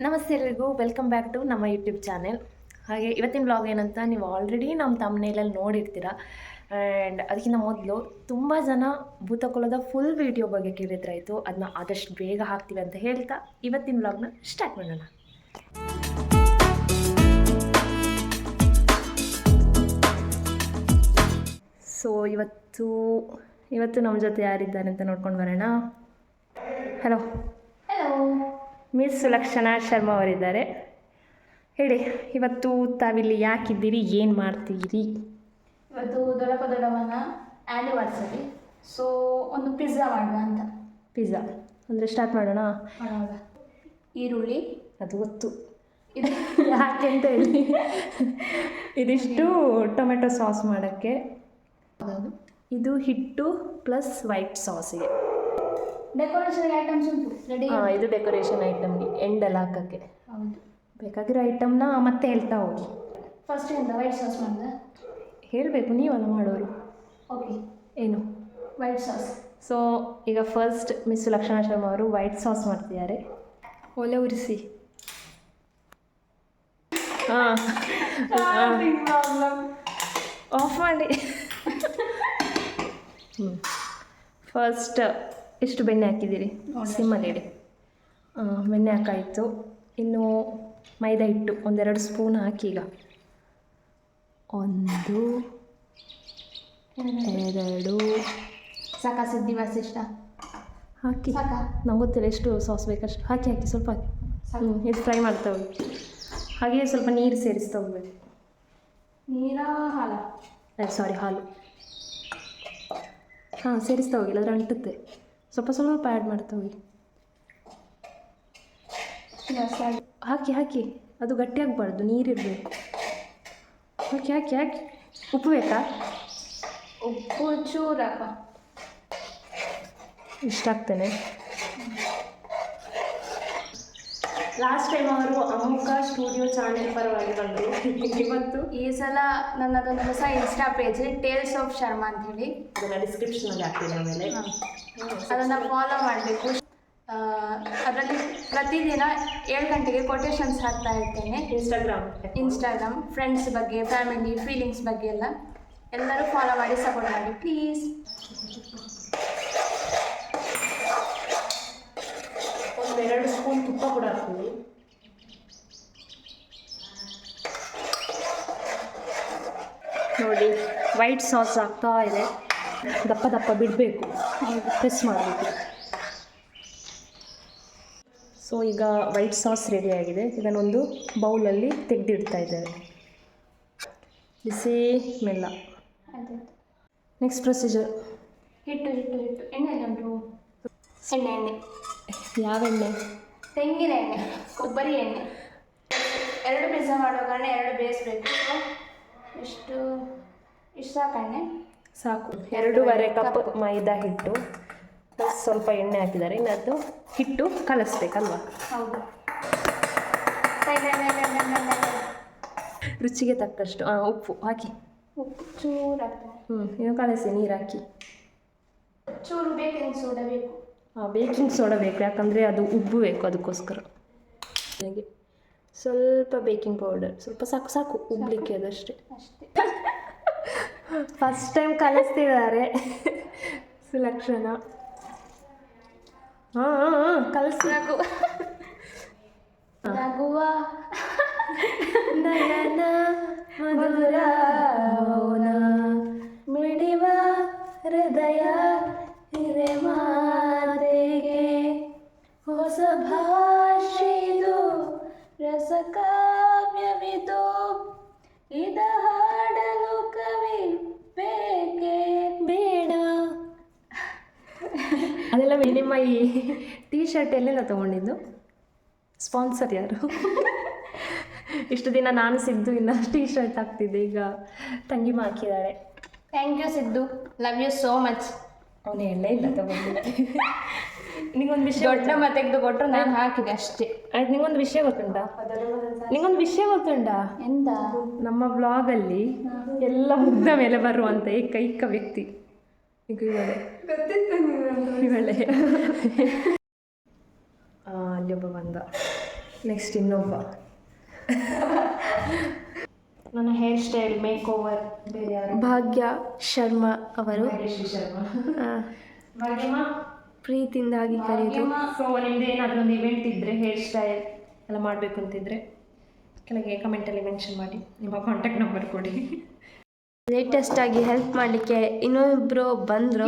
ನಮಸ್ತೆ ಎಲ್ಲರಿಗೂ, welcome back to ನಮ್ಮ ಯೂಟ್ಯೂಬ್ ಚಾನೆಲ್. ಹಾಗೆ ಇವತ್ತಿನ ಬ್ಲಾಗ್ ಏನಂತ ನೀವು ಆಲ್ರೆಡಿ ನಮ್ಮ ತಮ್ಮನೇಲಲ್ಲಿ ನೋಡಿರ್ತೀರ. ಆ್ಯಂಡ್ ಅದಕ್ಕಿಂತ ಮೊದಲು ತುಂಬ ಜನ ಭೂತಕುಲದ ಫುಲ್ ವಿಡಿಯೋ ಬಗ್ಗೆ ಕೇಳಿದ್ರಾಯಿತು. ಅದನ್ನ ಆದಷ್ಟು ಬೇಗ ಹಾಕ್ತೀವಿ ಅಂತ ಹೇಳ್ತಾ ಇವತ್ತಿನ ಬ್ಲಾಗ್ನ ಸ್ಟಾರ್ಟ್ ಮಾಡೋಣ. ಸೊ ಇವತ್ತು ನಮ್ಮ ಜೊತೆ ಯಾರಿದ್ದಾರೆ ಅಂತ ನೋಡ್ಕೊಂಡು ಬರೋಣ. ಹಲೋ ಮಿಸ್ ಸುಲಕ್ಷಣಾ ಶರ್ಮಾ ಅವರಿದ್ದಾರೆ. ಹೇಳಿ, ಇವತ್ತು ತಾವಿಲ್ಲಿ ಯಾಕಿದ್ದೀರಿ, ಏನು ಮಾಡ್ತೀರಿ? ಇವತ್ತು ದೊಡ್ಡಪ್ಪನ ಆ್ಯನಿವರ್ಸರಿ, ಸೊ ಒಂದು ಪಿಜ್ಜಾ ಮಾಡುವ ಅಂತ. ಪಿಜ್ಜಾ ಅಂದರೆ ಸ್ಟಾರ್ಟ್ ಮಾಡೋಣ. ಈರುಳ್ಳಿ ಅದು ಗೊತ್ತು, ಇದು ಯಾಕೆ ಅಂತ ಹೇಳಿ. ಇದಿಷ್ಟು ಟೊಮೆಟೊ ಸಾಸ್ ಮಾಡೋಕ್ಕೆ, ಇದು ಹಿಟ್ಟು ಪ್ಲಸ್ ವೈಟ್ ಸಾಸಿಗೆ. ಡೆಕೋರೇಷನ್ ಐಟಮ್ಸ್ ಉಂಟು ರೆಡಿ. ಇದು ಡೆಕೋರೇಷನ್ ಐಟಮ್ಗೆ ಎಂಡೆಲ್ಲ ಹಾಕೋಕ್ಕೆ ಹೌದು. ಬೇಕಾಗಿರೋ ಐಟಮ್ನ ಮತ್ತೆ ಹೇಳ್ತಾ ಹೋಗಿ. ಫಸ್ಟ್ ಎಂತ ವೈಟ್ ಸಾಸ್ ಮಾಡಿದೆ ಹೇಳಬೇಕು, ನೀವಲ್ಲ ಮಾಡೋರು. ಓಕೆ, ಏನು ವೈಟ್ ಸಾಸ್. ಸೊ ಈಗ ಫಸ್ಟ್ ಮಿಸ್ ಸುಲಕ್ಷಣಾ ಶರ್ಮಾ ಅವರು ವೈಟ್ ಸಾಸ್ ಮಾಡ್ತಿದ್ದಾರೆ. ಒಲೆ ಉರಿಸಿ. ಆಫ್ ಮಾಡಿ. ಫಸ್ಟ್ ಎಷ್ಟು ಬೆಣ್ಣೆ ಹಾಕಿದ್ದೀರಿ? ಸಿಮ್ಮಲ್ಲಿ ಇಡಿ. ಬೆಣ್ಣೆ ಹಾಕಾಯಿತು. ಇನ್ನು ಮೈದಾ ಹಿಟ್ಟು 1-2 ಸ್ಪೂನ್ ಹಾಕಿ. ಈಗ 1 2 ಸಾಕಾ ಸಿದ್ದಿ ವಸಿಷ್ಠ ಹಾಕಿ. ಸಾಕಾ? ನಂಗೆ ಗೊತ್ತಿಲ್ಲ ಎಷ್ಟು ಸಾಸ್ ಬೇಕಷ್ಟು ಹಾಕಿ ಸ್ವಲ್ಪ ಹಾಕಿ. ಇದು ಫ್ರೈ ಮಾಡ್ತಾ ಹೋಗಿ. ಹಾಗೆ ಸ್ವಲ್ಪ ನೀರು ಸೇರಿಸ್ತಾ ಹೋಗ್ಬೇಕು. ನೀರಾ ಹಾಲ? ಸಾರಿ, ಹಾಲು. ಸೇರಿಸ್ತಾ ಹೋಗಿ, ಇಲ್ಲಾಂದ್ರೆ ಅಂಟುತ್ತೆ. ಸ್ವಲ್ಪ ಆ್ಯಡ್ ಮಾಡ್ತಾ ಹೋಗಿ. ಹಾಕಿ. ಅದು ಗಟ್ಟಿ ಆಗಬಾರ್ದು, ನೀರಿರಬೇಕು. ಹಾಕಿ. ಉಪ್ಪು ಬೇಕಾ? ಉಪ್ಪು ಚೂರಪ್ಪ, ಇಷ್ಟ ಆಗ್ತೇನೆ. ಲಾಸ್ಟ್ ಟೈಮ್ ಅವರು ಅಮುಕ ಸ್ಟುಡಿಯೋ ಚಾನೆಲ್ ಪರವಾಗಿ ಬಂದರು. ಇವತ್ತು ಈ ಸಲ ನನ್ನದೊಂದು ಹೊಸ insta page tales of Sharma ಅಂತ ಹೇಳಿ, ಅದನ್ನು ಡಿಸ್ಕ್ರಿಪ್ಷನಲ್ಲಿ ಹಾಕ್ತೀನಿ. ಆಮೇಲೆ ಅದನ್ನು ಫಾಲೋ ಮಾಡಬೇಕು. ಅದರಲ್ಲಿ ಪ್ರತಿದಿನ 7 ಗಂಟೆಗೆ ಕೊಟೇಶನ್ಸ್ ಹಾಕ್ತಾ ಇರ್ತೇನೆ. ಇನ್ಸ್ಟಾಗ್ರಾಮ್ ಫ್ರೆಂಡ್ಸ್ ಬಗ್ಗೆ, ಫ್ಯಾಮಿಲಿ, ಫೀಲಿಂಗ್ಸ್ ಬಗ್ಗೆ ಎಲ್ಲರೂ ಫಾಲೋ ಮಾಡಿ ಸಪೋರ್ಟ್ ಮಾಡಿ ಪ್ಲೀಸ್. ಒಂದು 2 ಸ್ಪೂನ್ ತುಪ್ಪ ಕೂಡ ಹಾಕ್ತೀವಿ. ನೋಡಿ, ವೈಟ್ ಸಾಸ್ ಆಗ್ತಾ ಇದೆ. ದಪ್ಪ ಬಿಡಬೇಕು, ಪ್ರೆಸ್ ಮಾಡಬೇಕು. ಸೊ ಈಗ ವೈಟ್ ಸಾಸ್ ರೆಡಿಯಾಗಿದೆ. ಇದನ್ನೊಂದು ಬೌಲಲ್ಲಿ ತೆಗೆದಿಡ್ತಾ ಇದ್ದೇವೆ. ಬಿಸಿ ಮೆಲ್ಲ. Next procedure. ಹಿಟ್ಟು ಎಣ್ಣೆ ಉಂಟು. ಎಣ್ಣೆ ಯಾವ ಎಣ್ಣೆ? ತೆಂಗಿನ ಎಣ್ಣೆ, ಕೊಬ್ಬರಿ ಎಣ್ಣೆ. 2 ಪಿಜ್ಜಾ ಮಾಡೋ ಕಾರಣ 2 ಬೇಯಿಸ್ಬೇಕು. ಇಷ್ಟು ಸಾಕೆಣ್ಣೆ? ಸಾಕು. 2.5 ಕಪ್ ಮೈದಾ ಹಿಟ್ಟು ಪ್ಲಸ್ ಸ್ವಲ್ಪ ಎಣ್ಣೆ ಹಾಕಿದ್ದಾರೆ. ಇನ್ನು ಅದು ಹಿಟ್ಟು ಕಲಿಸ್ಬೇಕಲ್ವಾ? ಹೌದು. ರುಚಿಗೆ ತಕ್ಕಷ್ಟು ಉಪ್ಪು ಹಾಕಿ. ಉಪ್ಪು ಚೂರು ಹಾಕ್ತೇನೆ. ಇನ್ನು ಕಲಸಿ, ನೀರು ಹಾಕಿ. ಚೂರು ಬೇಕಿಂಗ್ ಸೋಡಾ ಬೇಕು. ಬೇಕಿಂಗ್ ಸೋಡಾ ಬೇಕು, ಯಾಕಂದರೆ ಅದು ಉಬ್ಬಬೇಕು. ಅದಕ್ಕೋಸ್ಕರ ಹಾಗೆ ಸ್ವಲ್ಪ ಬೇಕಿಂಗ್ ಪೌಡರ್, ಸ್ವಲ್ಪ ಸಾಕು ಉಬ್ಬಲಿಕ್ಕೆ, ಅದಷ್ಟೇ. ಫಸ್ಟ್ ಟೈಮ್ ಕಲಿಸ್ತಿದ್ದಾರೆ ಸುಲಕ್ಷಣಾ. ಕಲಿಸಿ. ನಗುವ ನಯನ ಮಧುರ ಮಿಡಿವ ಹೃದಯ ಹಿರೆ ಮಾತೆಗೆ ಹೊಸ ಭಾಷೆದು ರಸಕಾವ್ಯವಿದು ಇದ ಹಾಡಲು ಕವಿ ಬೇಕೆ ಬೇಡ. ಅದೆಲ್ಲ ನಿಮ್ಮ ಈ ಟೀ ಶರ್ಟ್ ಎಲ್ಲೆಲ್ಲ ತೊಗೊಂಡಿದ್ದು? ಸ್ಪಾನ್ಸರ್ ಯಾರು? ಇಷ್ಟು ದಿನ ನಾನು ಸಿದ್ದು ಇನ್ನು ಟೀ ಶರ್ಟ್ ಹಾಕ್ತಿದ್ದೆ, ಈಗ ತಂಗಿ ಹಾಕಿದ್ದಾಳೆ. Thank you Siddu, love you so much. ಅವನು ಹೇಳಲೇ ಇಲ್ಲ ತಗೊಂಡಿದ್ದೆ. ನಿಂಗೊಂದು ವಿಷಯ, ದೊಡ್ಡ ತೆಗೆದು ಕೊಟ್ಟರು ನಾನು ಹಾಕಿದೆ ಅಷ್ಟೇ. ಆಯ್ತು, ನಿಂಗೊಂದು ವಿಷಯ ಗೊತ್ತುಂಟಾ? ಎಂತ? ನಮ್ಮ ಬ್ಲಾಗಲ್ಲಿ ಎಲ್ಲ ಮುಗ್ದ ಮೇಲೆ ಬರುವಂಥ ಏಕೈಕ ವ್ಯಕ್ತಿ ಈಗ ಇವಳೆ. ಅಲ್ಲೊಬ್ಬ ಬಂದ. ನೆಕ್ಸ್ಟ್ ಇನ್ನೊಬ್ಬ ನನ್ನ ಹೇರ್ ಸ್ಟೈಲ್ ಮೇಕ್ ಓವರ್ ಬೇರೆ ಯಾರು ಭಾಗ್ಯ ಶರ್ಮಾ ಅವರು ಶರ್ಮಾ ಆ, ಭಾಗ್ಯಮ್ಮ ಪ್ರೀತಿಯಿಂದಾಗಿ ಕರೆಯುವುದು. ಸೊ ನಿಮ್ದು ಏನಾದರೂ ಒಂದು ಇವೆಂಟ್ ಇದ್ದರೆ ಹೇರ್ ಸ್ಟೈಲ್ ಎಲ್ಲ ಮಾಡಬೇಕು ಅಂತಿದ್ರೆ ಕೆಳಗೆ ಕಮೆಂಟಲ್ಲಿ ಮೆನ್ಷನ್ ಮಾಡಿ, ನಿಮ್ಮ ಕಾಂಟ್ಯಾಕ್ಟ್ ನಂಬರ್ ಕೊಡಿ. ಲೇಟೆಸ್ಟ್ ಆಗಿ ಹೆಲ್ಪ್ ಮಾಡಲಿಕ್ಕೆ ಇನ್ನೊಬ್ರು ಬಂದರು.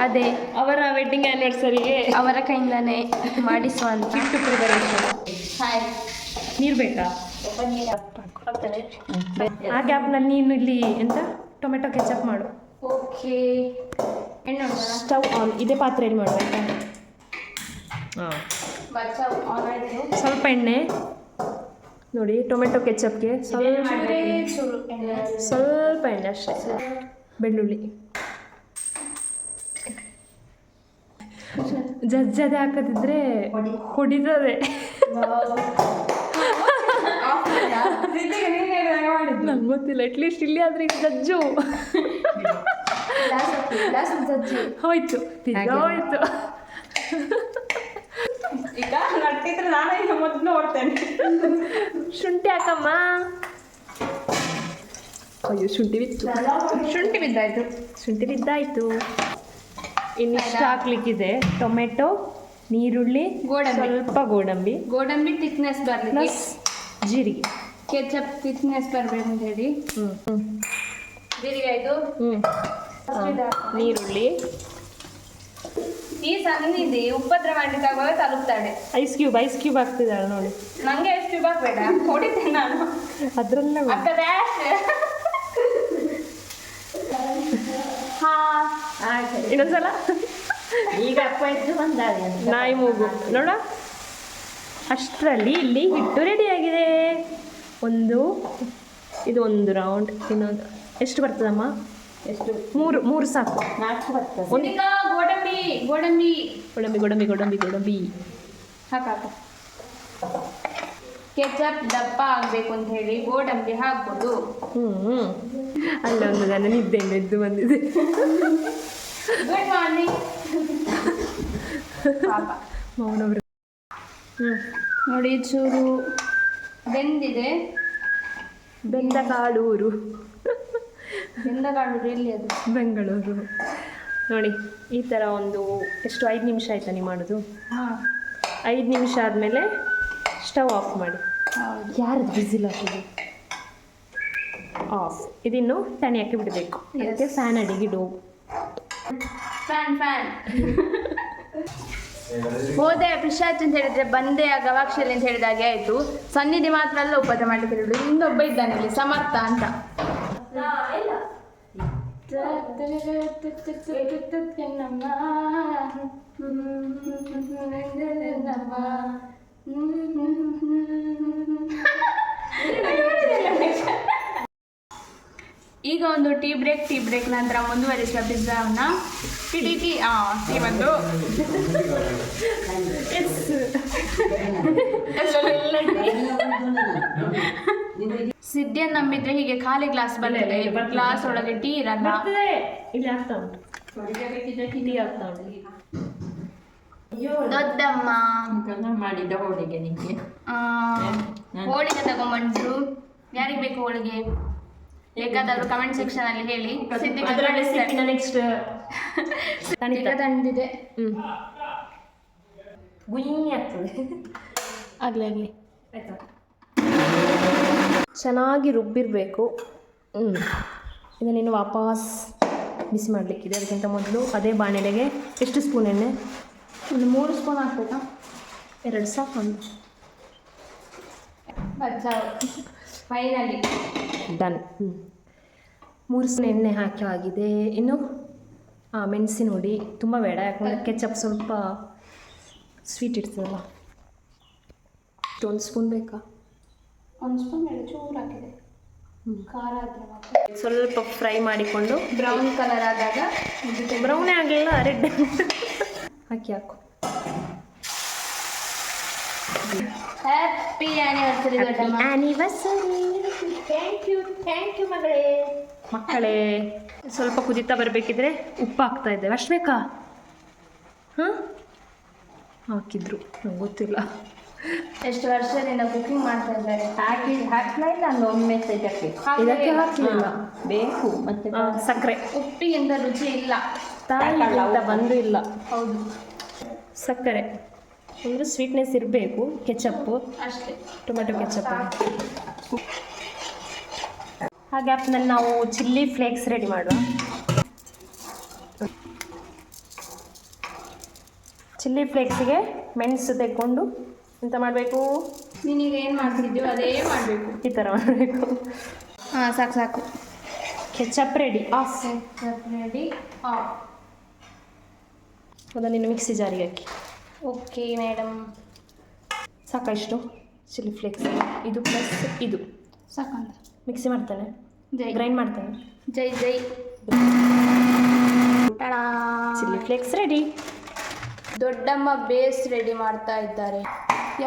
ಅದೇ ಅವರ ವೆಡ್ಡಿಂಗ್ ಆ್ಯನಿವರ್ಸರಿಗೆ ಅವರ ಕೈಯಿಂದಾನೇ ಮಾಡಿಸುವಂತ. ಹಾಯ್, ನೀರು ಬೇಕಾ? ಆ ಗ್ಯಾಪ್ನಲ್ಲಿ ನೀನು ಇಲ್ಲಿ ಎಂತ ಟೊಮೆಟೊ ಕೆಚಪ್ ಮಾಡು. ಓಕೆ, ಎಣ್ಣೆ ಸ್ಟವ್ ಆನ್, ಇದೇ ಪಾತ್ರೆಯಲ್ಲಿ ಮಾಡಬೇಕಾ? ಹಾಂ, ಆನ್ ಆಯಿತು. ಸ್ವಲ್ಪ ಎಣ್ಣೆ ನೋಡಿ, ಟೊಮೆಟೊ ಕೆಚಪ್ಗೆ ಸ್ವಲ್ಪ ಚೂರು ಎಣ್ಣೆ, ಸ್ವಲ್ಪ ಎಣ್ಣೆ ಅಷ್ಟೇ. ಬೆಳ್ಳುಳ್ಳಿ ಜಜ್ಜದೆ ಹಾಕದಿದ್ರೆ ಹೊಡಿತದೆ. ನಂಗೆ ಗೊತ್ತಿಲ್ಲ, ಅಟ್ಲೀಸ್ಟ್ ಇಲ್ಲಿ ಆದ್ರೆ ಈಗ ಜಜ್ಜು ಹೋಯ್ತು, ಹೋಯ್ತು. ಈಗ ನಟ್ಟಿದ್ರೆ ನಾನೇ ಈಗ ಮೊದಲು ನೋಡ್ತೇನೆ. ಶುಂಠಿ ಹಾಕಮ್ಮ. ಅಯ್ಯೋ, ಶುಂಠಿ ಬಿತ್ತು, ಶುಂಠಿ ಬಿದ್ದಾಯ್ತು, ಶುಂಠಿ ಬಿದ್ದಾಯ್ತು. ಇನ್ನಿಷ್ಟು ಹಾಕ್ಲಿಕ್ಕಿದೆ ಟೊಮೆಟೊ, ನೀರುಳ್ಳಿ, ಗೋಡಂಬಿ. ಸ್ವಲ್ಪ ಗೋಡಂಬಿ, ಗೋಡಂಬಿ ಥಿಕ್ನೆಸ್ ಬರಲಿಕ್ಕೆ, ಪ್ಲಸ್ ಜೀರಿಗೆ. ಕೆಚಪ್ ಥಿಕ್ನೆಸ್ ಬರಬೇಕು ಅಂತ ಹೇಳಿ ಜೀರಿಗೆ ಆಯಿತು. ನೀರುಳ್ಳಿ, ಈ ಸನ್ನಿಧಿ ಉಪದ್ರ ಮಾಡ್ಲಿಕ್ಕೆ ಆಗುವಾಗ ತಲುಪ್ತಾಳೆ. ಐಸ್ ಕ್ಯೂಬ್ ಹಾಕ್ತಿದ್ದಾಳೆ ನೋಡಿ. ನಂಗೆ ಎಷ್ಟು ಬಾಕ್ಬೇಡ, ಹೊಡಿತೇನೆ ನಾನು ಅದ್ರಲ್ಲ ಅಕ್ಕ ಡ್ಯಾಶ್. ಹಾ, ಇನ್ನೊಂದ್ಸಲ ಈಗ ಅಪ್ಪ ಇದ್ದು ಬಂದಾವೆ ನಾಯಿ ಮೂಗು ನೋಡ. ಅಷ್ಟರಲ್ಲಿ ಇಲ್ಲಿ ಹಿಟ್ಟು ರೆಡಿಯಾಗಿದೆ. ಇದು ಒಂದು ರೌಂಡ್. ಇನ್ನೊಂದು ಎಷ್ಟು ಬರ್ತದಮ್ಮ? ಎಷ್ಟು? ಮೂರು ಸಾಕು. 4 ಬರ್ತದೆ. ಸುನಿಕಾ, ಗೋಡಂಬಿ ಗೋಡಂಬಿ ಗೋಡಂಬಿ ಹಾಕಾಕ. ಕೆಚಪ್ ದಪ್ಪ ಆಗಬೇಕು ಅಂತ ಹೇಳಿ ಗೋಡಂಬಿ ಹಾಕ್ಬೋದು. ಅಲ್ಲ, ಒಂದು ನನ್ನ ನಿದ್ದೆಯಿಂದ ಎದ್ದು ಬಂದಿದೆ. ಗುಡ್ ಮಾರ್ನಿಂಗ್ ಪಾಪ. ಮೌನವರು ನೋಡಿ, ಚೂರು ಬೆಂದಿದೆ. ಬೆಂದಕಾಳೂರು, ಬೆಂದಗಾಡು ಎಲ್ಲಿ ಅದು? ಬೆಂಗಳೂರು. ನೋಡಿ, ಈ ಥರ ಒಂದು ಎಷ್ಟು 5 ನಿಮಿಷ ಆಯ್ತಾ ನೀವು ಮಾಡೋದು? ಹಾಂ, 5 ನಿಮಿಷ ಆದಮೇಲೆ ಸ್ಟವ್ ಆಫ್ ಮಾಡಿ. ಹೌದು. ಯಾರದು ಬಿಸಿಲ್ ಹಾಕೋದು? ಆಫ್. ಇದನ್ನು ತಣಿಯಕ್ಕೆ ಬಿಡಬೇಕು. ಅದಕ್ಕೆ ಫ್ಯಾನ್ ಅಡಿಗಿಡು. ಫ್ಯಾನ್ ಹೋದೆ ಪಿಶಾಚ್ ಅಂತ ಹೇಳಿದ್ರೆ ಬಂದೆ ಆ ಗವಾಕ್ಷಲಿ ಅಂತ ಹೇಳಿದಾಗೆ ಆಯಿತು. ಸನ್ನಿಧಿ ಮಾತ್ರ ಅಲ್ಲ ಉಪದ್ರ ಮಾಡಲಿಕ್ಕೆ ಹೇಳಿದ್ರು. ಇನ್ನೊಬ್ಬ ಇದ್ದಾನೆ ಇಲ್ಲಿ, ಸಮರ್ಥ ಅಂತ. ಈಗ ಒಂದು ಟೀ ಬ್ರೇಕ್ ನಂತರ ಮುಂದುವರಿಸುವ ಪಿಜ್ಜಾವನ್ನ ಟೀ ಒಂದು ಸಿದ್ಧಿಯನ್ನು ನಂಬಿದ್ರೆ ಹೀಗೆ ಖಾಲಿ ಗ್ಲಾಸ್ ಬರ್ತದೆ, ಗ್ಲಾಸ್ ಒಳಗೆ ಟೀ ಇರಲ್ಲ. ಇಲ್ಲಿ ಆಗ್ತಾ ಉಂಟು, ಟೀ ಆಗ್ತಾ ಉಂಟು. ದೊಡ್ಡಮ್ಮ ಮಾಡಿದ ಹೋಳಿಗೆ ನಿಮಗೆ ಹೋಳಿಗೆ ತಗೊಂಡ್ಬಂದ್ರು. ಯಾರಿಗೆ ಬೇಕು ಹೋಳಿಗೆ ಬೇಕಾದವರು ಕಮೆಂಟ್ ಸೆಕ್ಷನ್ ಅಲ್ಲಿ ಹೇಳಿ. ನೆಕ್ಸ್ಟ್ ತಂದಿದೆ. ಗುಯಿ ಆಗ್ತದೆ. ಆಗ್ಲಿ ಆಯ್ತಾ? ಚೆನ್ನಾಗಿ ರುಬ್ಬಿರಬೇಕು. ಇದನ್ನೇನು ವಾಪಸ್ ಬಿಸಿ ಮಾಡಲಿಕ್ಕಿದೆ. ಅದಕ್ಕಿಂತ ಮೊದಲು ಅದೇ ಬಾಣಲೆಗೆ ಎಷ್ಟು ಸ್ಪೂನ್ ಎಣ್ಣೆ? ಒಂದು 3 ಸ್ಪೂನ್ ಹಾಕ್ಬೇಕಾ? 2 ಸಾಕು. ಒಂದು ಫೈನಲಿ ಡನ್. 3 ಸ್ಪೂನ್ ಎಣ್ಣೆ ಹಾಕಿ ಆಗಿದೆ. ಇನ್ನು ಮೆಣಸಿನ ಹುಡಿ ತುಂಬ ಬೇಡ, ಯಾಕಂದರೆ ಕೆಚಪ್ ಸ್ವಲ್ಪ ಸ್ವೀಟ್ ಇರ್ತದಲ್ಲ. 1 ಸ್ಪೂನ್ ಬೇಕಾ? 1 ಸ್ಪೂನ್ ಬೇಡ, ಚೂರು ಹಾಕಿದೆ. ಖಾರ ಆದರೆ ಮಾತ್ರ. ಸ್ವಲ್ಪ ಫ್ರೈ ಮಾಡಿಕೊಂಡು ಬ್ರೌನ್ ಕಲರ್ ಆದಾಗ, ಬ್ರೌನೇ ಆಗಲಿಲ್ಲ, ರೆಡ್ ಹಾಕಿ ಹಾಕು. ಹ್ಯಾಪಿ ಆ್ಯನಿವರ್ಸರಿ ದೊಡ್ಡಮ್ಮ. ಆ್ಯನಿವರ್ಸರಿ. ಥ್ಯಾಂಕ್ ಯು ಮಕ್ಕಳೇ. ಸ್ವಲ್ಪ ಕುದೀತಾ ಬರಬೇಕಿದ್ರೆ ಉಪ್ಪು ಹಾಕ್ತಾ ಇದ್ದೇವೆ. ಅಷ್ಟು ಬೇಕಾ? ಹಾಕಿದ್ರು ನಂಗೆ ಗೊತ್ತಿಲ್ಲ. ಎಷ್ಟು ವರ್ಷದಿಂದ ಕುಕಿಂಗ್ ಮಾಡ್ತಾ ಇದ್ದಾರೆ. ಹಾಕ್ಲಾ ಇಲ್ಲ ಅಲ್ಲ ಒಮ್ಮೆ ಇದಕ್ಕೆ ಇದಕ್ಕೆ ಹಾಕಲಿಲ್ಲ. ಬೇಕು ಮತ್ತೆ ಸಕ್ಕರೆ ಉಪ್ಪಿಗಿಂತ ರುಚಿ ಇಲ್ಲ. ತಾಯಿಗಿಂತ ಬಂದು ಇಲ್ಲ. ಹೌದು, ಸಕ್ಕರೆ ಅಂದರೆ ಸ್ವೀಟ್ನೆಸ್ ಇರಬೇಕು. ಕೆಚಪ್ಪು, ಅಷ್ಟೇ. Tomato ketchup. ಆ ಗ್ಯಾಪ್ನಲ್ಲಿ ನಾವು ಚಿಲ್ಲಿ ಫ್ಲೇಕ್ಸ್ ರೆಡಿ ಮಾಡುವ. ಚಿಲ್ಲಿ ಫ್ಲೇಕ್ಸಿಗೆ ಮೆಣಸು ತೆಕ್ಕೊಂಡು ಎಂತ ಮಾಡಬೇಕು, ನೀನೀಗ ಏನು ಮಾಡ್ತಿದ್ದೀವಿ ಅದೇ ಮಾಡಬೇಕು. ಈ ಥರ ಮಾಡಬೇಕು. ಹಾಂ, ಸಾಕು ಸಾಕು. Ketchup ready. ರೆಡಿ. ಅದನ್ನು ಇನ್ನು ಮಿಕ್ಸಿ ಜಾರಿಗೆ ಹಾಕಿ. ಓಕೆ ಮೇಡಮ್, ಸಾಕಷ್ಟು ಚಿಲ್ಲಿ ಫ್ಲೇಕ್ಸ್. ಇದು ಪ್ಲಸ್ ಇದು ಸಾಕಂತ ಮಿಕ್ಸಿ ಮಾಡ್ತಾನೆ, ಜೈ ಗ್ರೈಂಡ್ ಮಾಡ್ತಾನೆ. Jai Jai. Chilli flakes ready. ದೊಡ್ಡಮ್ಮ ಬೇಸ್ ರೆಡಿ ಮಾಡ್ತಾ ಇದ್ದಾರೆ.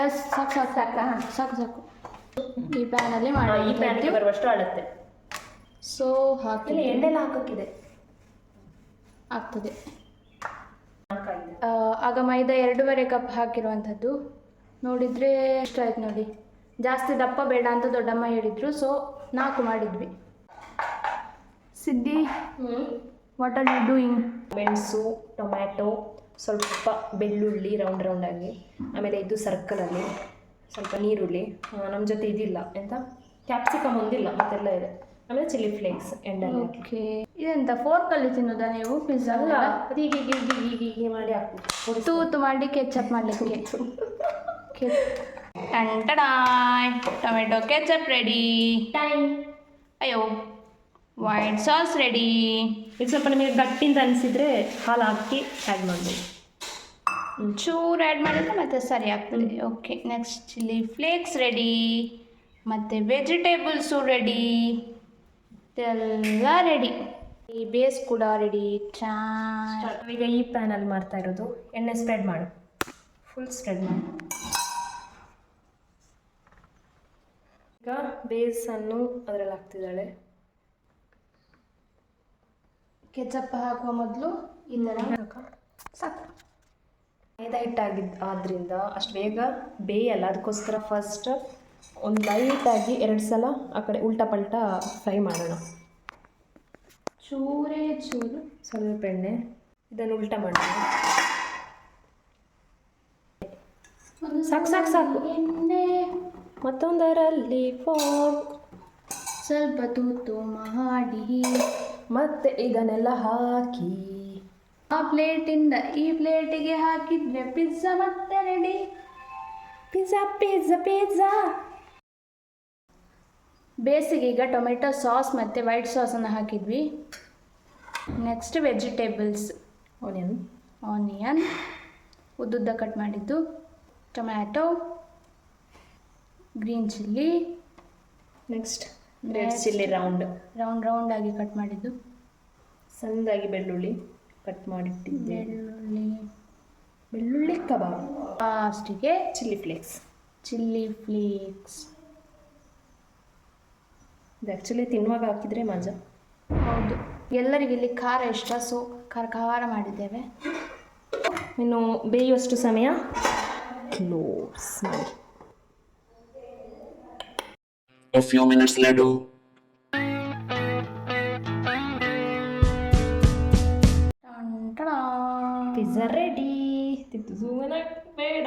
ಎಸ್, ಸಾಕು ಸಾಕು ಸಾಕಾ, ಸಾಕು ಸಾಕು. ಈ ಪ್ಯಾನಲ್ಲಿ ಈ ಮಾಡಿ, ಪ್ಯಾನ್ಗೆ ಬರುವಷ್ಟು ಆಡುತ್ತೆ. ಸೊ ಹಾಕಿ ಎಣ್ಣೆಲ್ಲ ಹಾಕೋಕ್ಕಿದೆ. ಆಗ್ತದೆ. ಆಗ ಮೈದಾ 2.5 ಕಪ್ ಹಾಕಿರುವಂಥದ್ದು. ನೋಡಿದರೆ ಎಷ್ಟಾಯ್ತು ನೋಡಿ. ಜಾಸ್ತಿ ದಪ್ಪ ಬೇಡ ಅಂತ ದೊಡ್ಡಮ್ಮ ಹೇಳಿದರು, ಸೊ 4 ಮಾಡಿದ್ವಿ. ಸಿದ್ದಿ, ವಾಟ್ ಆರ್ ಯು ಡೂಯಿಂಗ್? ಮೆಣಸು, ಟೊಮ್ಯಾಟೊ, ಸ್ವಲ್ಪ ಬೆಳ್ಳುಳ್ಳಿ ರೌಂಡ್ ರೌಂಡಾಗಿ, ಆಮೇಲೆ ಇದು ಸರ್ಕಲಲ್ಲಿ ಸ್ವಲ್ಪ ನೀರುಳ್ಳಿ. ನಮ್ಮ ಜೊತೆ ಇದಿಲ್ಲ ಎಂತ ಕ್ಯಾಪ್ಸಿಕಮ್ ಒಂದಿಲ್ಲ, ಮತ್ತೆಲ್ಲ ಇದೆ. ಆಮೇಲೆ ಚಿಲ್ಲಿ ಫ್ಲೇಕ್ಸ್ ಎಂಡಲ್ಲಿ. ಓಕೆ, ಇದೆಂತ ಫೋರ್ಕಲ್ಲಿ ತಿನ್ನೋದಾ ನೀವು? ಪಿಜ್ಜಾ ಅಲ್ಲ, ಅದು ಹೀಗೆ ಹೀಗೆ ಹೀಗೆ ಹೀಗೆ ಮಾಡಿ ಹಾಕ್ಬೋದು. ತೂತು ಮಾಡಿ ಕೆಚಪ್ ಮಾಡಲಿಕ್ಕೆ. ಟಂಟಡಾಯ್, ಟೊಮೆಟೊ ಕೆಚಪ್ ರೆಡಿ. ಟೈಮ್. ಅಯ್ಯೋ, ವೈಟ್ ಸಾಸ್ ರೆಡಿ. ಇದು ಸ್ವಲ್ಪ ನಿಮಗೆ ಗಟ್ಟಿಂದ ಅನಿಸಿದರೆ ಹಾಲು ಹಾಕಿ ಆ್ಯಡ್ ಮಾಡ್ಬೋದು. ಚೂರು ಆ್ಯಡ್ ಮಾಡಿದ್ರೆ ಮತ್ತೆ ಸರಿ ಆಗ್ತದೆ. Okay, next chilli flakes ready, ಮತ್ತು ವೆಜಿಟೇಬಲ್ಸು ರೆಡಿ, ಎಲ್ಲ ರೆಡಿ. ಈ ಬೇಸ್ ಕೂಡ ರೆಡಿ. ಈಗ ಈ ಪ್ಯಾನಲ್ಲಿ ಮಾಡ್ತಾ ಇರೋದು. ಎಣ್ಣೆ ಸ್ಪ್ರೆಡ್ ಮಾಡು, ಫುಲ್ ಸ್ಪ್ರೆಡ್ ಮಾಡು. ಈಗ ಬೇಸನ್ನು ಅದರಲ್ಲಿ ಹಾಕ್ತಿದ್ದಾಳೆ. ಕೆಚಪ್ ಹಾಕುವ ಮೊದಲು ಈ ಥರ ಸಾಕು. ಮೈದಾ ಹಿಟ್ಟಾಗಿದ್ದರಿಂದ ಅಷ್ಟು ಬೇಗ ಬೇಯಲ್ಲ, ಅದಕ್ಕೋಸ್ಕರ ಫಸ್ಟ್ ಒಂದು ಲೈಟಾಗಿ 2 ಸಲ ಆ ಕಡೆ ಉಲ್ಟಾ ಪಲ್ಟಾ ಫ್ರೈ ಮಾಡೋಣ. ಚೂರೇ ಚೂರು, ಸ್ವಲ್ಪ ಎಣ್ಣೆ, ಇದನ್ನು ಉಲ್ಟಾ ಮಾಡೋಣ. ಸಾಕು ಸಾಕು ಸಾಕು. ಎಣ್ಣೆ, ಮತ್ತೊಂದರಲ್ಲಿ ಫೋರ್ಕ್, ಸ್ವಲ್ಪ ತೂತು ಮಾಡಿ, ಮತ್ತೆ ಇದನ್ನೆಲ್ಲ ಹಾಕಿ ಆ ಪ್ಲೇಟಿಂದ ಈ ಪ್ಲೇಟಿಗೆ ಹಾಕಿದ್ರೆ ಪಿಜ್ಜಾ ಮತ್ತೆ ರೆಡಿ. Pizza pizza pizza. ಬೇಸಿಗೆ ಈಗ ಟೊಮೆಟೊ ಸಾಸ್ ಮತ್ತು ವೈಟ್ ಸಾಸನ್ನು ಹಾಕಿದ್ವಿ. ನೆಕ್ಸ್ಟ್ ವೆಜಿಟೇಬಲ್ಸ್, ಆನಿಯನ್ ಉದ್ದುದ್ದ ಕಟ್ ಮಾಡಿದ್ದು, tomato, green chilli, next red chilli ರೌಂಡಾಗಿ ಕಟ್ ಮಾಡಿದ್ದು, ಸಣ್ಣದಾಗಿ ಬೆಳ್ಳುಳ್ಳಿ ಕಟ್ ಮಾಡಿಟ್ಟಿದ್ದೆ, ಬೆಳ್ಳುಳ್ಳಿ ಕಬಾಬ್, ಲಾಸ್ಟಿಗೆ ಚಿಲ್ಲಿ ಫ್ಲೇಕ್ಸ್. ಇದು ಆ್ಯಕ್ಚುಲಿ ತಿನ್ನುವಾಗ ಹಾಕಿದರೆ ಮಜಾ. ಹೌದು, ಎಲ್ಲರಿಗೂ ಇಲ್ಲಿ ಖಾರ ಇಷ್ಟ, ಸೊ ಖಾರ ಮಾಡಿದ್ದೇವೆ. ಇನ್ನು ಬೇಯುವಷ್ಟು ಸಮಯ ಕ್ಲೋಸ್ ಮಾಡಿ. A few minutes later. Pizza ready. ತಿದ್ದು ಸುಮ್ಮನೆ ಬೇಡ.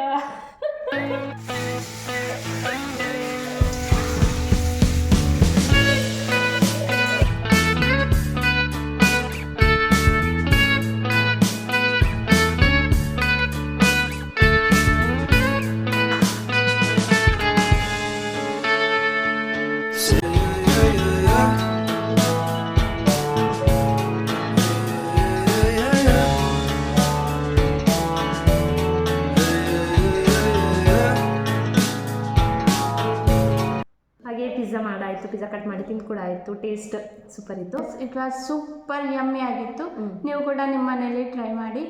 ಪಿಜ್ಜಾ ಮಾಡಾಯಿತು, ಪಿಜ್ಜಾ ಕಟ್ ಮಾಡಿ ತಿಂದು ಕೂಡ ಆಯಿತು. ಟೇಸ್ಟ್ ಸೂಪರ್ ಇತ್ತು. ಇಟ್ ವಾಸ್ ಸೂಪರ್ ಯಮ್ಮಿ ಆಗಿತ್ತು. ನೀವು ಕೂಡ ನಿಮ್ಮ ಮನೇಲಿ ಟ್ರೈ ಮಾಡಿ.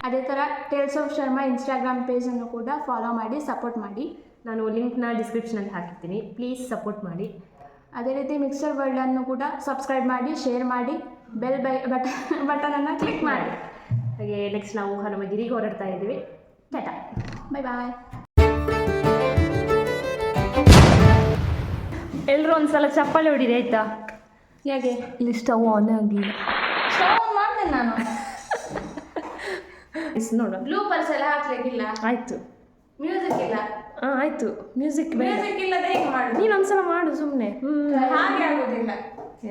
ಅದೇ ಥರ ಟೇಲ್ಸ್ ಆಫ್ ಶರ್ಮಾ ಇನ್ಸ್ಟಾಗ್ರಾಮ್ ಪೇಜನ್ನು ಕೂಡ ಫಾಲೋ ಮಾಡಿ, ಸಪೋರ್ಟ್ ಮಾಡಿ. ನಾನು ಲಿಂಕ್ನ ಡಿಸ್ಕ್ರಿಪ್ಷನಲ್ಲಿ ಹಾಕಿರ್ತೀನಿ, ಪ್ಲೀಸ್ ಸಪೋರ್ಟ್ ಮಾಡಿ. ಅದೇ ರೀತಿ ಮಿಕ್ಸರ್ ವರ್ಲ್ಡನ್ನು ಕೂಡ ಸಬ್ಸ್ಕ್ರೈಬ್ ಮಾಡಿ, ಶೇರ್ ಮಾಡಿ, ಬೆಲ್ ಬಟನನ್ನು ಕ್ಲಿಕ್ ಮಾಡಿ. ಹಾಗೆ ನೆಕ್ಸ್ಟ್ ನಾವು ಹನುಮಗಿರಿಗೆ ಹೊರಡ್ತಾ ಇದ್ದೀವಿ. ಟಾಟಾ, ಬಾಯ್ ಬಾಯ್. ಎಲ್ಲರೂ ಒಂದ್ಸಲ ಚಪ್ಪಾಳೆ ಹೊಡಿರಿ ಆಯ್ತಾ? ಹೇಗೆ ಇಲ್ಲಿ ಸ್ಟವ್ ಆನ್ ಆಗಲಿ. ಸ್ಟವ್ ಮಾಡ್ತೇನೆ ನಾನು. ನೋಡು, ಬ್ಲೂಪರ್ಸ್ ಎಲ್ಲ ಹಾಕ್ಲಿಕ್ಕಿಲ್ಲ. ಆಯಿತು. ಮ್ಯೂಸಿಕ್ ಇಲ್ಲ. ಹಾಂ ಆಯಿತು, ಮ್ಯೂಸಿಕ್ ಮ್ಯೂಸಿಕ್ ಇಲ್ಲದೆ ಹೇಗೆ ಮಾಡು? ನೀನು ಒಂದ್ಸಲ ಮಾಡು ಸುಮ್ಮನೆ. ಹಾಗೆ ಆಗೋದಿಲ್ಲ.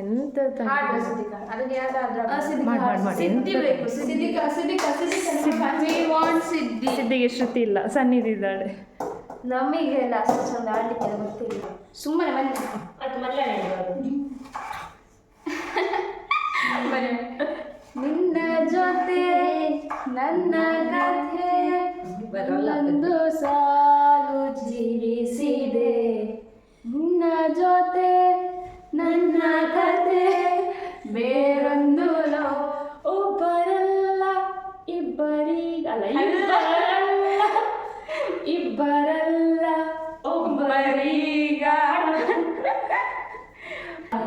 ಎಂತ ಹಾಡು ಸಿದ್ದಿಕ, ಅದಕ್ಕೆ ಯಾವ್ದಾದ್ರು ಮಾಡಿ ಸಿದ್ದಿ ಬೇಕು. ಸಿದ್ದಿಕ we want ಸಿದ್ದಿ. ಸಿದ್ದಿಗೆ ಶ್ರುತಿ ಇಲ್ಲ, ಸನ್ನಿಧಿದ್ದಾಳೆ. ನಮಗೆಲ್ಲ ಅಷ್ಟು ಚಂದ ಆಡ್ಲಿಕ್ಕೆ ಗೊತ್ತಿಲ್ಲ. ಸುಮ್ಮನೆ ಬನ್ನಿ. ಅದು ಮಲ್ಲಣ್ಣ ನಿನ್ನ ಜೊತೆ ನನ್ನ ಕಥೆ ಒಂದು ಸಾಲು ಜೀವಿಸಿದೆ. ನಿನ್ನ ಜೊತೆ ನನ್ನ ಕಥೆ ಬೇರೊಂದು ಒಬ್ಬರಲ್ಲ ಇಬ್ಬರಿಗಲ್ಲ, ಇಬ್ಬರಲ್ಲ ಒಬ್ಬರೀಗ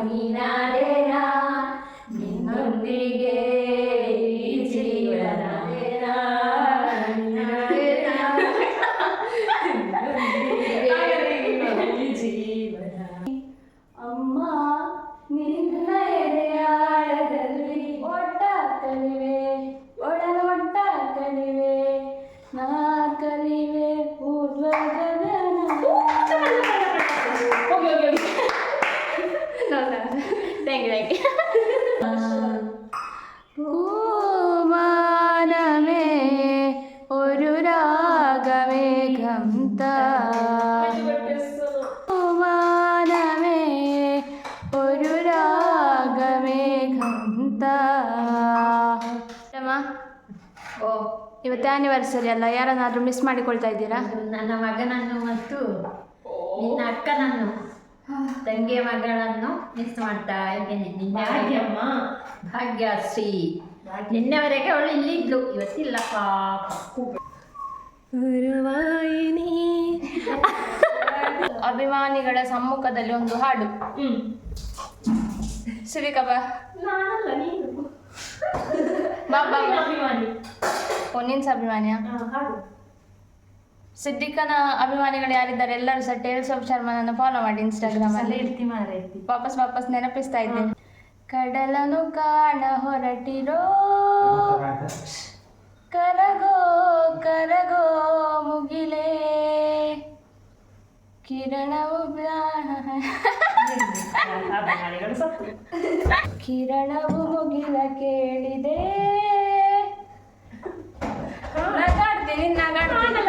ನೀನಾದೇನಾ ನಿನ್ನೊಂದಿಗೆ ಈ ಜೀವನದೇನಾ ಅಮ್ಮ ನಿನ್ನ ಎದೆಯಾಳದಲ್ಲಿ ಒಟ್ಟ ಕಲಿವೆ ಒಡನೊಟ್ಟ ಕಲಿವೆ ನಾ ಕಲಿವೆ ಊರ್ಧ್ವಗಗನ. പൂമാനമേ ഒരു രാഗമേഘം താ. പൂമാനമേ ഒരു രാഗമേഘം താ. ಓ, ಇವತ್ತು ಆ್ಯನಿವರ್ಸರಿ ಅಲ್ಲ, ಯಾರನ್ನಾದರೂ ಮಿಸ್ ಮಾಡಿಕೊಳ್ತಾ ಇದ್ದೀರಾ? ನನ್ನ ಮಗನನ್ನು ಮತ್ತು ನಿನ್ನ ಅಕ್ಕನನ್ನು, ತಂಗಿಯ ಮಗಳನ್ನು ಮಿಸ್ ಮಾಡ್ತಾ ಇದ್ದೇನೆ. ಭಾಗ್ಯಮ್ಮ, ಭಾಗ್ಯಶ್ರೀ. ನಿನ್ನೆವರೆಗೆ ಅವಳು ಇಲ್ಲಿದ್ಲು, ಇವತ್ತಿಲ್ಲ ಪಾಪ. ಅಭಿಮಾನಿಗಳ ಸಮ್ಮುಖದಲ್ಲಿ ಒಂದು ಹಾಡು. ಸಿರಿಕ ಬಾ. ನಾನಲ್ಲ ನೀನು. ಬಾಬಾ ಅಭಿಮಾನಿ. ಓ, ನೀನ್ಸ ಅಭಿಮಾನಿಯಾ? ಹಾಡು. ಸಿದ್ದಿಕನ ಅಭಿಮಾನಿಗಳು ಯಾರಿದ್ದಾರೆ ಎಲ್ಲರೂ ಸಹ ಟೇಲ್ಸ್ ಆಫ್ ಶರ್ಮನನ್ನು ಫಾಲೋ ಮಾಡಿ ಇನ್ಸ್ಟಾಗ್ರಾಮ್ ಅಲ್ಲಿ. ಇರ್ತಿ ಮಾರೈತಿ. ವಾಪಸ್ ನೆನಪಿಸ್ತಾ ಇದ್ದೇನೆ. ಕಡಲನು ಕಾಣ ಹೊರಟಿರೋ ಕರಗೋ ಕರಗೋ ಮುಗಿಲೇ ಕಿರಣವು ಕಿರಣವು ಮುಗಿಲ ಕೇಳಿದೆ. ನಗಾಡ್ತೀನಿ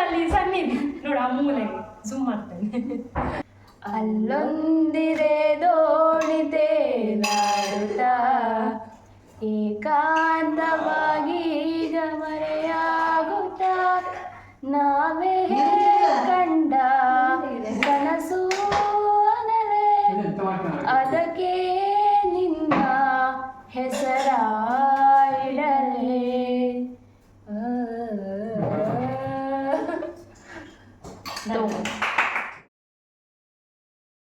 ಅಲ್ಲಿ ಸನ್ನಿಧಿ ನೋಡು, ಆ ಮೂಲೆಗೆ ಜೂಮ್ ಮಾಡ್ತೇನೆ. ಅಲ್ಲೊಂದಿದೆ ದೋಣಿ ತೇಲಾಡುತ್ತಾ ಏಕಾಂತವಾ